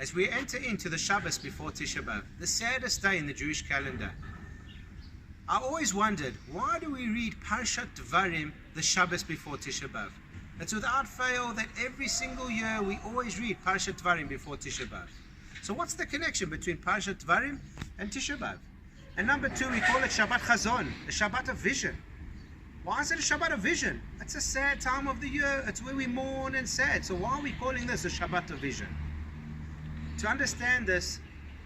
as we enter into the Shabbos before Tisha B'Av, the saddest day in the Jewish calendar. I always wondered, why do we read Parshat Devarim the Shabbos before Tisha B'Av? It's without fail that every single year we always read Parshat Devarim before Tisha B'Av. So what's the connection between Parshat Devarim and Tisha B'Av? And number two, we call it Shabbat Chazon, a Shabbat of vision. Why is it a Shabbat of vision? It's a sad time of the year. It's where we mourn and sad. So why are we calling this a Shabbat of vision? To understand this,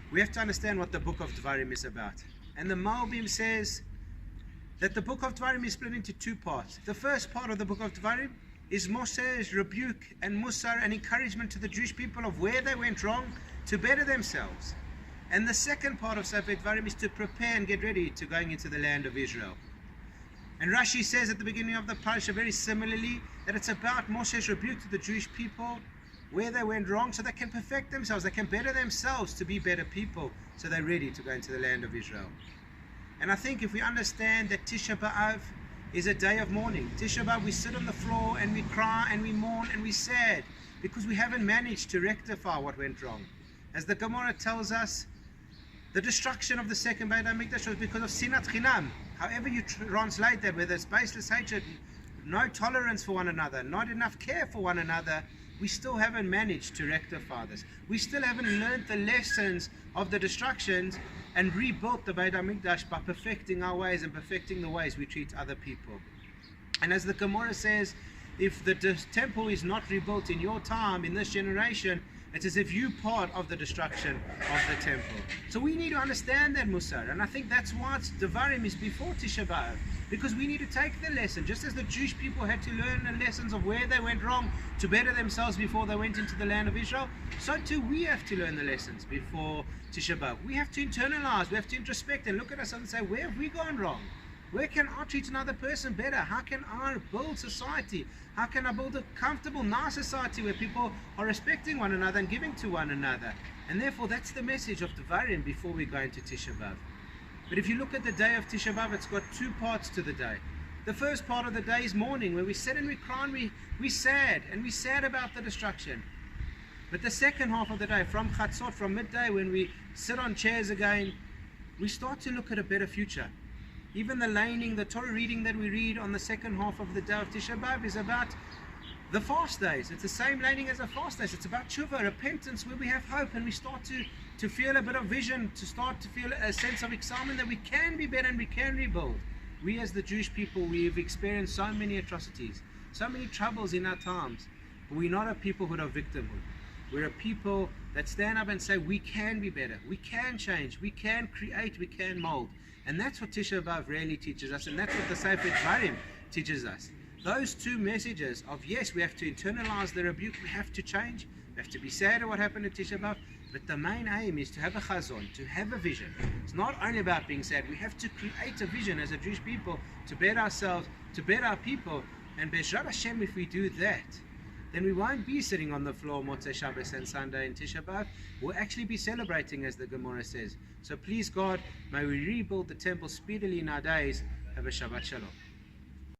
we have to understand what the book of Devarim is about. And the Malbim says that the book of Devarim is split into two parts. The first part of the book of Devarim is Moshe's rebuke and Musar and encouragement to the Jewish people of where they went wrong to better themselves. And the second part of Sefer Devarim is to prepare and get ready to going into the land of Israel. And Rashi says at the beginning of the Parsha very similarly that it's about Moshe's rebuke to the Jewish people where they went wrong so they can perfect themselves, they can better themselves to be better people, so they're ready to go into the land of Israel. And I think if we understand that Tisha B'Av is a day of mourning, Tisha B'Av, we sit on the floor and we cry and we mourn and we sad because we haven't managed to rectify what went wrong. As the Gemara tells us, the destruction of the second Beit HaMikdash was because of Sinat Chinam. However you translate that, whether it's baseless hatred, no tolerance for one another, not enough care for one another, we still haven't managed to rectify this. We still haven't learned the lessons of the destructions and rebuilt the Beit HaMikdash by perfecting our ways and perfecting the ways we treat other people. And as the Gemara says, if the temple is not rebuilt in your time, in this generation, it's as if you part of the destruction of the temple. So we need to understand that Musar, and I think that's why Devarim is before Tisha B'Av, because we need to take the lesson, just as the Jewish people had to learn the lessons of where they went wrong to better themselves before they went into the land of Israel, so too we have to learn the lessons before Tisha B'Av. We have to internalize, we have to introspect and look at ourselves and say, where have we gone wrong? Where can I treat another person better? How can I build society? How can I build a comfortable, nice society where people are respecting one another and giving to one another? And therefore, that's the message of Devarim before we go into Tisha B'Av. But if you look at the day of Tisha B'Av, it's got two parts to the day. The first part of the day is mourning, where we sit and we cry and we sad about the destruction. But the second half of the day, from Chatzot, from midday, when we sit on chairs again, we start to look at a better future. Even the laning, the Torah reading that we read on the second half of the day of Tisha B'Av is about the fast days. It's the same laning as the fast days. It's about tshuva, repentance, where we have hope and we start to feel a bit of vision, to start to feel a sense of excitement that we can be better and we can rebuild. We as the Jewish people, we've experienced so many atrocities, so many troubles in our times, but we're not a peoplehood of victimhood. We're a people that stand up and say we can be better, we can change, we can create, we can mold. And that's what Tisha B'Av really teaches us, and that's what the Sefer Devarim teaches us. Those two messages of, yes, we have to internalize the rebuke, we have to change, we have to be sad at what happened at Tisha B'Av, but the main aim is to have a chazon, to have a vision. It's not only about being sad, we have to create a vision as a Jewish people to better ourselves, to better our people, and Be'ezrat Hashem, if we do that, then we won't be sitting on the floor Motzei Shabbos and Sunday in Tisha B'Av. We'll actually be celebrating, as the Gemara says. So please God, may we rebuild the temple speedily in our days. Have a Shabbat Shalom.